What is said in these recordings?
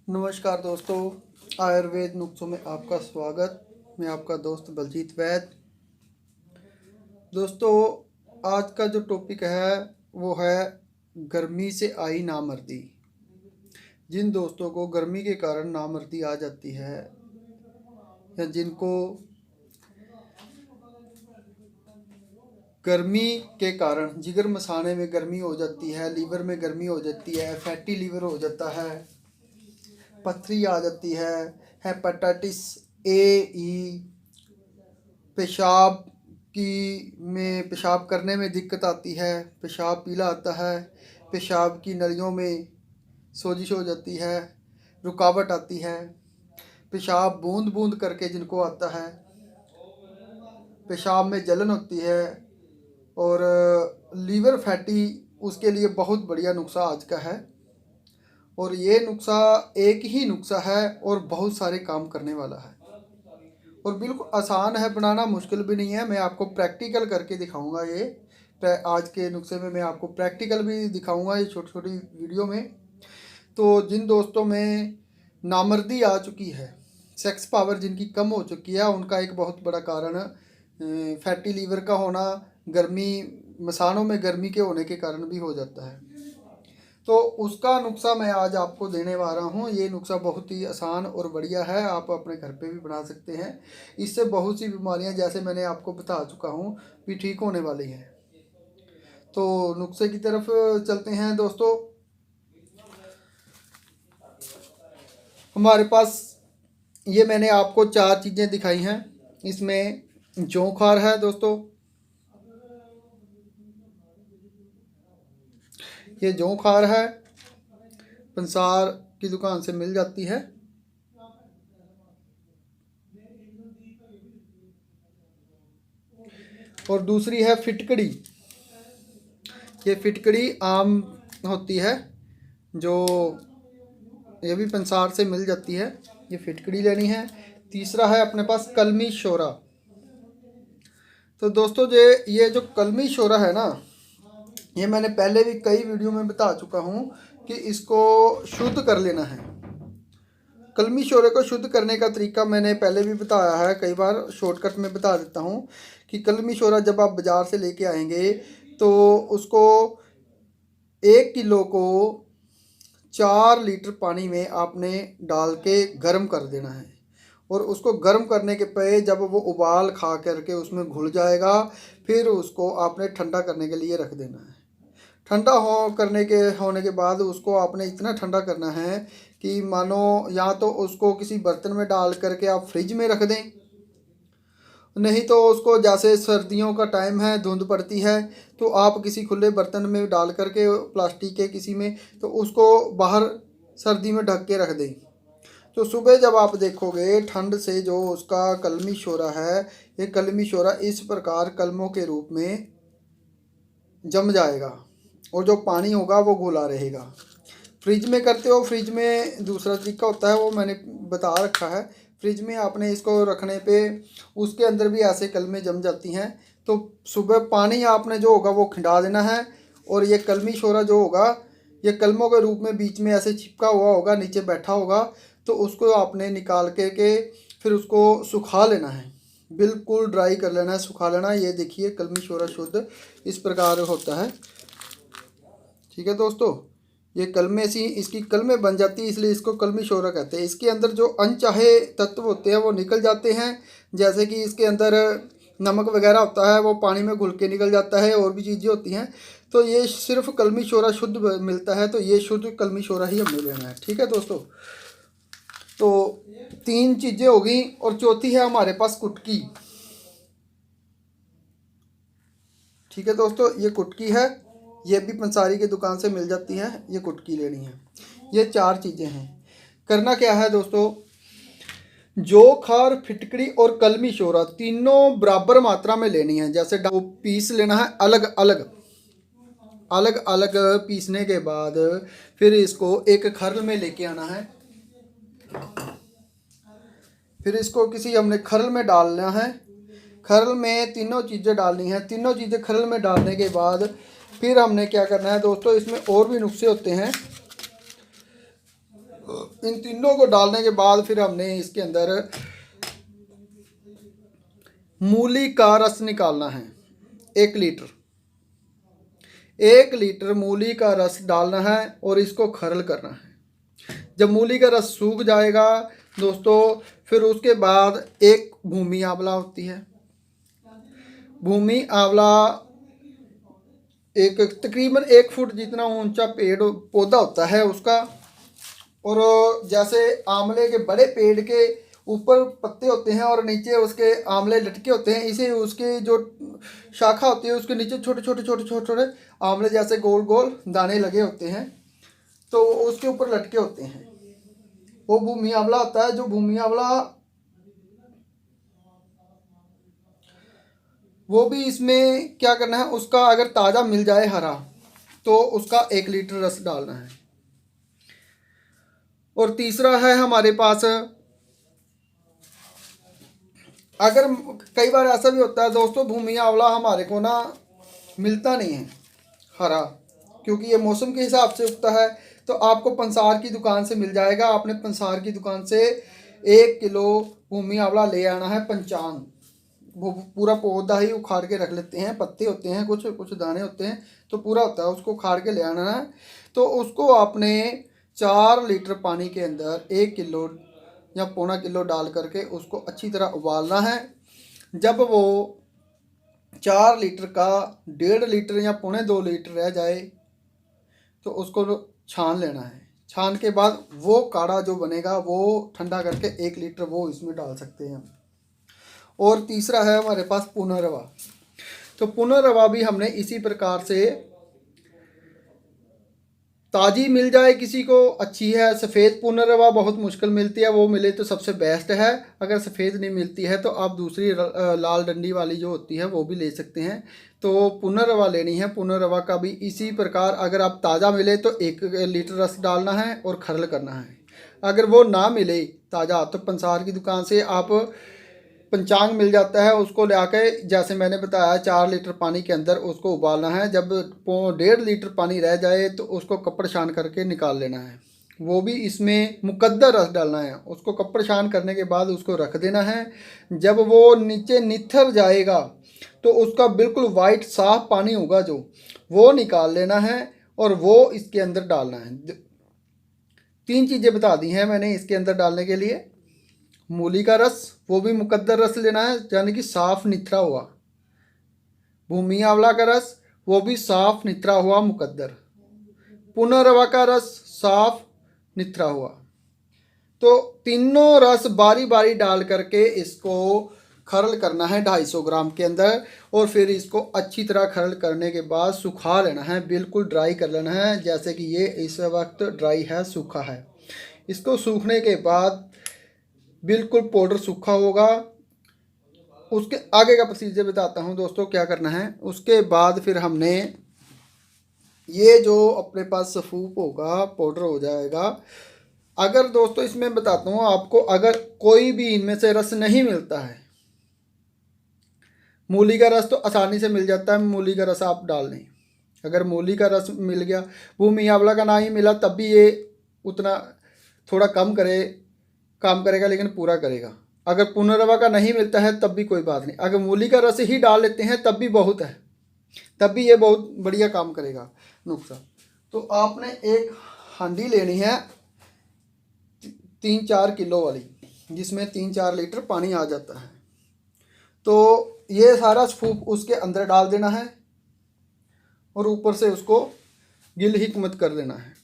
नमस्कार दोस्तों, आयुर्वेद नुस्खों में आपका स्वागत। मैं आपका दोस्त बलजीत वैद। दोस्तों, आज का जो टॉपिक है वो है गर्मी से आई नामर्दी। जिन दोस्तों को गर्मी के कारण नामर्दी आ जाती है या जिनको गर्मी के कारण जिगर मसाने में गर्मी हो जाती है, लीवर में गर्मी हो जाती है, फैटी लीवर हो जाता है, पथरी आ जाती है, हेपेटाइटिस ए, पेशाब पेशाब करने में दिक्कत आती है, पेशाब पीला आता है, पेशाब की नलियों में सोजिश हो जाती है, रुकावट आती है, पेशाब बूंद बूंद करके जिनको आता है, पेशाब में जलन होती है और लीवर फैटी, उसके लिए बहुत बढ़िया नुस्खा आज का है। और ये नुस्खा एक ही नुस्खा है और बहुत सारे काम करने वाला है और बिल्कुल आसान है, बनाना मुश्किल भी नहीं है। मैं आपको प्रैक्टिकल करके दिखाऊंगा। आज के नुस्खे में मैं आपको प्रैक्टिकल भी दिखाऊंगा ये छोटी छोटी वीडियो में। तो जिन दोस्तों में नामर्दी आ चुकी है, सेक्स पावर जिनकी कम हो चुकी है, उनका एक बहुत बड़ा कारण फैटी लीवर का होना, गर्मी मसानों में गर्मी के होने के कारण भी हो जाता है। तो उसका नुस्खा मैं आज आपको देने वाला हूँ। ये नुस्खा बहुत ही आसान और बढ़िया है, आप अपने घर पे भी बना सकते हैं। इससे बहुत सी बीमारियाँ, जैसे मैंने आपको बता चुका हूँ, भी ठीक होने वाली हैं। तो नुस्खे की तरफ चलते हैं दोस्तों। हमारे पास ये मैंने आपको 4 चीज़ें दिखाई हैं। इसमें जौंखार है दोस्तों, ये जौंखार है, पंसार की दुकान से मिल जाती है। और दूसरी है फिटकड़ी। ये फिटकड़ी आम होती है, जो ये भी पंसार से मिल जाती है। ये फिटकड़ी लेनी है। तीसरा है अपने पास कलमी शोरा। तो दोस्तों, ये जो कलमी शोरा है ना, ये मैंने पहले भी कई वीडियो में बता चुका हूँ कि इसको शुद्ध कर लेना है। कलमी शोरे को शुद्ध करने का तरीका मैंने पहले भी बताया है, कई बार शॉर्टकट में बता देता हूँ कि कलमी शोरा जब आप बाज़ार से लेके आएंगे तो उसको 1 किलो को 4 लीटर पानी में आपने डाल के गर्म कर देना है। और उसको गर्म करने के पे जब वो उबाल खा करके उसमें घुल जाएगा, फिर उसको आपने ठंडा करने के लिए रख देना है। ठंडा होने के बाद उसको आपने इतना ठंडा करना है कि मानो या तो उसको किसी बर्तन में डाल करके आप फ्रिज में रख दें, नहीं तो उसको, जैसे सर्दियों का टाइम है, धुंध पड़ती है, तो आप किसी खुले बर्तन में डाल करके, प्लास्टिक के किसी में, तो उसको बाहर सर्दी में ढक के रख दें। तो सुबह जब आप देखोगे, ठंड से जो उसका कलमी शोरा है, ये कलमी शोरा इस प्रकार कलमों के रूप में जम जाएगा और जो पानी होगा वो घुला रहेगा। फ्रिज में करते हो, फ्रिज में दूसरा तरीका होता है, वो मैंने बता रखा है। फ्रिज में आपने इसको रखने पे उसके अंदर भी ऐसे कलमें जम जाती हैं। तो सुबह पानी आपने जो होगा वो खिंडा देना है और ये कलमी शोरा जो होगा, ये कलमों के रूप में बीच में ऐसे चिपका हुआ होगा, नीचे बैठा होगा। तो उसको आपने निकाल के फिर उसको सुखा लेना है, बिल्कुल ड्राई कर लेना है, सुखा लेना है। ये देखिए कलमी शोरा शुद्ध इस प्रकार होता है। ठीक है दोस्तों, ये कलमे सी इसकी कलमे बन जाती है, इसलिए इसको कलमी शोरा कहते हैं। इसके अंदर जो अनचाहे तत्व होते हैं वो निकल जाते हैं, जैसे कि इसके अंदर नमक वगैरह होता है, वो पानी में घुल के निकल जाता है, और भी चीज़ें होती हैं। तो ये सिर्फ कलमी शोरा शुद्ध मिलता है, तो ये शुद्ध कलमी शोरा ही हमें लेना है। ठीक है दोस्तों, तो 3 चीज़ें हो गई और चौथी है हमारे पास कुटकी। ठीक है दोस्तों, ये कुटकी है, ये भी पंसारी की दुकान से मिल जाती है। ये कुटकी लेनी है। ये 4 चीज़ें हैं। करना क्या है दोस्तों, जोखार, फिटकड़ी और कलमी शोरा तीनों बराबर मात्रा में लेनी है। जैसे पीस लेना है अलग अलग, अलग अलग पीसने के बाद फिर इसको एक खरल में लेके आना है। फिर इसको किसी हमने खरल में डालना है। खरल में तीनों चीज़ें डालनी हैं। तीनों चीज़ें खरल में डालने के बाद फिर हमने क्या करना है दोस्तों, इसमें और भी नुस्खे होते हैं। इन तीनों को डालने के बाद फिर हमने इसके अंदर मूली का रस निकालना है। 1 लीटर मूली का रस डालना है और इसको खरल करना है। जब मूली का रस सूख जाएगा दोस्तों, फिर उसके बाद एक भूमि आंवला होती है। भूमि आंवला एक तकरीबन 1 फुट जितना ऊंचा पेड़ पौधा होता है उसका, और जैसे आंवले के बड़े पेड़ के ऊपर पत्ते होते हैं और नीचे उसके आंवले लटके होते हैं, इसे उसके जो शाखा होती है उसके नीचे छोटे छोटे छोटे छोटे छोटे आंवले जैसे गोल गोल दाने लगे होते हैं, तो उसके ऊपर लटके होते हैं, वो भूमि आंवला होता है। जो भूमि आंवला वो भी इसमें क्या करना है, उसका अगर ताज़ा मिल जाए हरा तो उसका 1 लीटर रस डालना है। और तीसरा है हमारे पास, अगर कई बार ऐसा भी होता है दोस्तों, भूमि आंवला हमारे को ना मिलता नहीं है हरा, क्योंकि ये मौसम के हिसाब से उगता है, तो आपको पंसार की दुकान से मिल जाएगा। आपने पंसार की दुकान से 1 किलो भूमि आंवला ले आना है। पंचांग वो पूरा पौधा ही उखाड़ के रख लेते हैं, पत्ते होते हैं, कुछ कुछ दाने होते हैं, तो पूरा होता है, उसको उखाड़ के ले आना है। तो उसको आपने 4 लीटर पानी के अंदर 1 किलो या पौना किलो डाल करके उसको अच्छी तरह उबालना है। जब वो 4 लीटर का 1.5 लीटर या 1.25 लीटर रह जाए तो उसको छान लेना है। छान के बाद वो काढ़ा जो बनेगा वो ठंडा करके 1 लीटर वो इसमें डाल सकते हैं। और तीसरा है हमारे पास पुनर्रवा। तो पुनर्रवा भी हमने इसी प्रकार से, ताज़ी मिल जाए किसी को अच्छी है। सफ़ेद पुनर्रवा बहुत मुश्किल मिलती है, वो मिले तो सबसे बेस्ट है। अगर सफ़ेद नहीं मिलती है तो आप दूसरी लाल डंडी वाली जो होती है वो भी ले सकते हैं। तो पुनर्रवा लेनी है। पुनर्रवा का भी इसी प्रकार, अगर आप ताज़ा मिले तो 1 लीटर रस डालना है और खरल करना है। अगर वो ना मिले ताज़ा तो पंसार की दुकान से आप पंचांग मिल जाता है, उसको ले आके जैसे मैंने बताया 4 लीटर पानी के अंदर उसको उबालना है। जब 1.5 लीटर पानी रह जाए तो उसको कपड़ छान करके निकाल लेना है। वो भी इसमें मुकद्दर रस डालना है। उसको कपड़ छान करने के बाद उसको रख देना है। जब वो नीचे निथर जाएगा तो उसका बिल्कुल वाइट साफ पानी होगा जो, वो निकाल लेना है और वो इसके अंदर डालना है। 3 चीज़ें बता दी हैं मैंने इसके अंदर डालने के लिए। मूली का रस, वो भी मुकद्दर रस लेना है, यानी कि साफ निथरा हुआ। भूमि आंवला का रस, वो भी साफ निथरा हुआ मुकद्दर। पुनर्रवा का रस साफ निथरा हुआ। तो तीनों रस बारी बारी डाल करके इसको खरल करना है 250 ग्राम के अंदर। और फिर इसको अच्छी तरह खरल करने के बाद सुखा लेना है, बिल्कुल ड्राई कर लेना है। जैसे कि ये इस वक्त ड्राई है, सूखा है। इसको सूखने के बाद बिल्कुल पाउडर सूखा होगा। उसके आगे का प्रोसीजर बताता हूँ दोस्तों क्या करना है। उसके बाद फिर हमने ये जो अपने पास सफूफ होगा, पाउडर हो जाएगा। अगर दोस्तों इसमें बताता हूँ आपको, अगर कोई भी इनमें से रस नहीं मिलता है, मूली का रस तो आसानी से मिल जाता है, मूली का रस आप डाल दें। अगर मूली का रस मिल गया, भूमि आंवला का ना ही मिला तब भी ये उतना थोड़ा काम करेगा लेकिन पूरा करेगा। अगर पुनर्रवा का नहीं मिलता है तब भी कोई बात नहीं, अगर मूली का रस ही डाल लेते हैं तब भी बहुत है, तब भी ये बहुत बढ़िया काम करेगा नुस्खा। तो आपने एक हांडी लेनी है 3-4 किलो वाली, जिसमें 3-4 लीटर पानी आ जाता है। तो ये सारा सफूफ उसके अंदर डाल देना है और ऊपर से उसको गिल हिकमत कर देना है।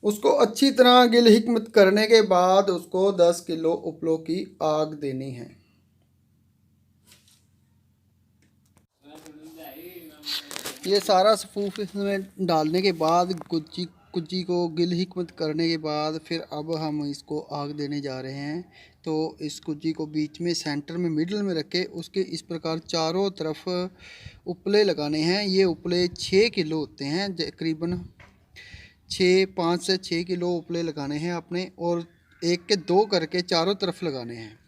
उसको अच्छी तरह गिल हिकमत करने के बाद उसको 10 किलो उपलों की आग देनी है। ये सारा सफूफ इसमें डालने के बाद कुज्जी को गिल हिकमत करने के बाद फिर अब हम इसको आग देने जा रहे हैं। तो इस कुज्जी को बीच में सेंटर में मिडल में रखे, उसके इस प्रकार चारों तरफ उपले लगाने हैं। ये उपले 6 किलो होते हैं, तकरीबन 5 से 6 किलो उपले लगाने हैं अपने, और 1 के 2 करके चारों तरफ लगाने हैं।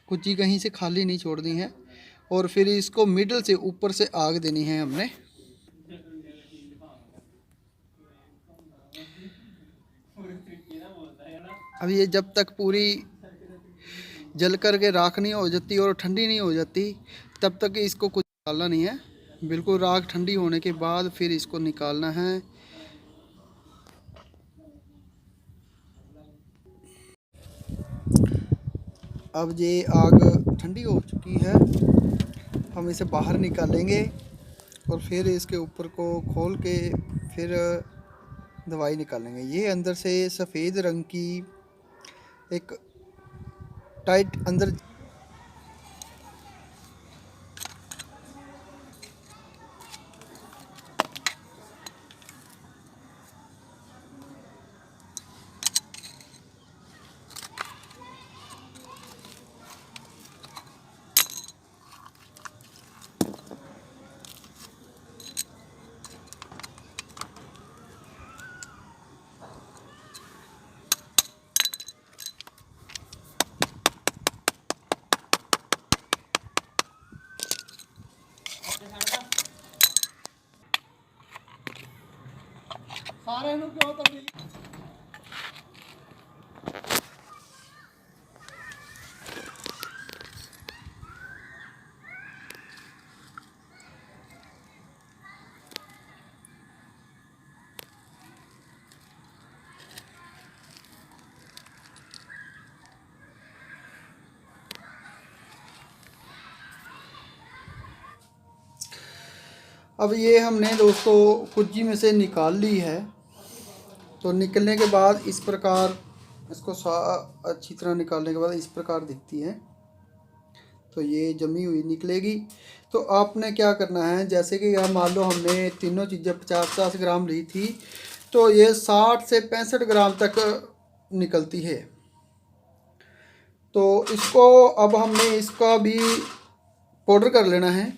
कुज्जी कहीं से खाली नहीं छोड़नी है। और फिर इसको मिडल से ऊपर से आग देनी है हमने। अब ये जब तक पूरी जल कर के राख नहीं हो जाती और ठंडी नहीं हो जाती तब तक इसको कुछ निकालना नहीं है। बिल्कुल राख ठंडी होने के बाद फिर इसको निकालना है। अब ये आग ठंडी हो चुकी है, हम इसे बाहर निकालेंगे और फिर इसके ऊपर को खोल के फिर दवाई निकालेंगे। ये अंदर से सफ़ेद रंग की एक टाइट अंदर सारे क्यों तब्दीली। अब ये हमने दोस्तों कुज्जी में से निकाल ली है। तो निकलने के बाद इस प्रकार इसको अच्छी तरह निकालने के बाद इस प्रकार दिखती है। तो ये जमी हुई निकलेगी। तो आपने क्या करना है, जैसे कि यहाँ मान लो हमने तीनों चीज़ें 50-50 ग्राम ली थी, तो ये 60 से 65 ग्राम तक निकलती है। तो इसको अब हमने इसका भी पाउडर कर लेना है।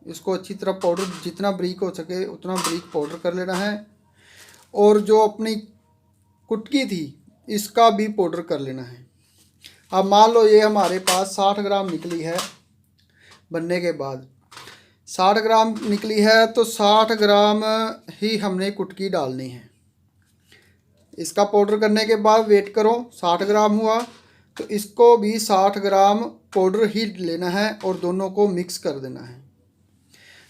इसको अच्छी तरह पाउडर जितना बारीक हो सके उतना बारीक पाउडर कर लेना है। और जो अपनी कुटकी थी इसका भी पाउडर कर लेना है। अब मान लो ये हमारे पास 60 ग्राम निकली है बनने के बाद, 60 ग्राम निकली है तो 60 ग्राम ही हमने कुटकी डालनी है। इसका पाउडर करने के बाद वेट करो 60 ग्राम हुआ तो इसको भी 60 ग्राम पाउडर ही लेना है और दोनों को मिक्स कर देना है।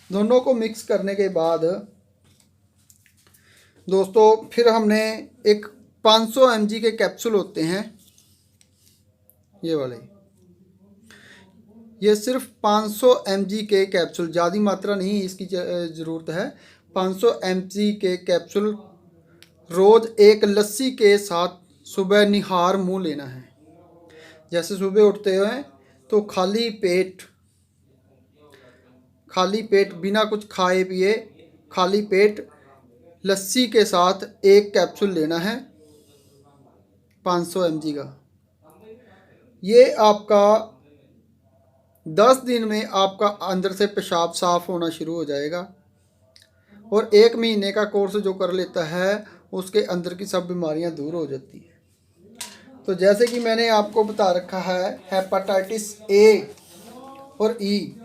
दोनों को मिक्स करने के बाद दोस्तों फिर हमने एक 500 mg के कैप्सूल होते हैं ये वाले, ये सिर्फ 500 mg के कैप्सूल, ज़्यादा मात्रा नहीं इसकी ज़रूरत है। 500 mg के कैप्सूल रोज़ एक लस्सी के साथ सुबह निहार मुंह लेना है। जैसे सुबह उठते हैं तो खाली पेट बिना कुछ खाए पिए खाली पेट लस्सी के साथ एक कैप्सूल लेना है 500 mg का। ये आपका 10 दिन में आपका अंदर से पेशाब साफ़ होना शुरू हो जाएगा। और 1 महीने का कोर्स जो कर लेता है उसके अंदर की सब बीमारियां दूर हो जाती हैं। तो जैसे कि मैंने आपको बता रखा है हेपेटाइटिस ए और ई,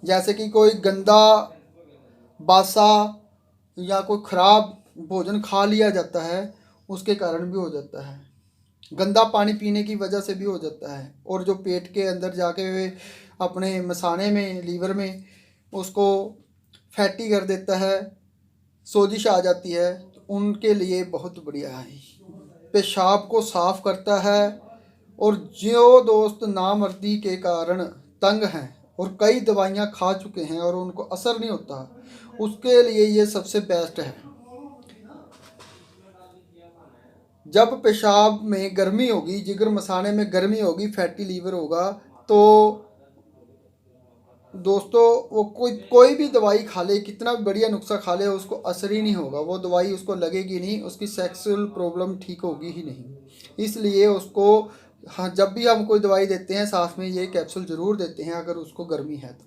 जैसे कि कोई गंदा बासा या कोई ख़राब भोजन खा लिया जाता है उसके कारण भी हो जाता है। गंदा पानी पीने की वजह से भी हो जाता है। और जो पेट के अंदर जाके वे अपने मसाने में लीवर में उसको फैटी कर देता है, सोजिश आ जाती है, तो उनके लिए बहुत बढ़िया है। पेशाब को साफ़ करता है। और जो दोस्त नामर्दी के कारण तंग हैं और कई दवाइयाँ खा चुके हैं और उनको असर नहीं होता, उसके लिए ये सबसे बेस्ट है। जब पेशाब में गर्मी होगी, जिगर मसाने में गर्मी होगी, फैटी लीवर होगा, तो दोस्तों वो कोई भी दवाई खा ले, कितना बढ़िया नुस्खा खा ले, उसको असर ही नहीं होगा। वो दवाई उसको लगेगी नहीं, उसकी सेक्सुअल प्रॉब्लम ठीक होगी ही नहीं। इसलिए उसको हाँ, जब भी हम कोई दवाई देते हैं साथ में ये कैप्सूल ज़रूर देते हैं अगर उसको गर्मी है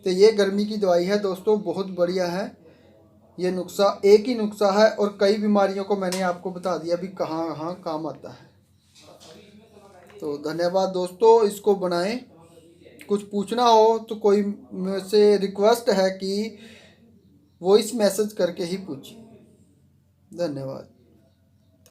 तो ये गर्मी की दवाई है दोस्तों, बहुत बढ़िया है। ये नुस्खा एक ही नुस्खा है और कई बीमारियों को मैंने आपको बता दिया भी कहाँ काम आता है। तो धन्यवाद दोस्तों, इसको बनाएं। कुछ पूछना हो तो कोई मुझसे रिक्वेस्ट है कि वॉइस मैसेज करके ही पूछिए। धन्यवाद।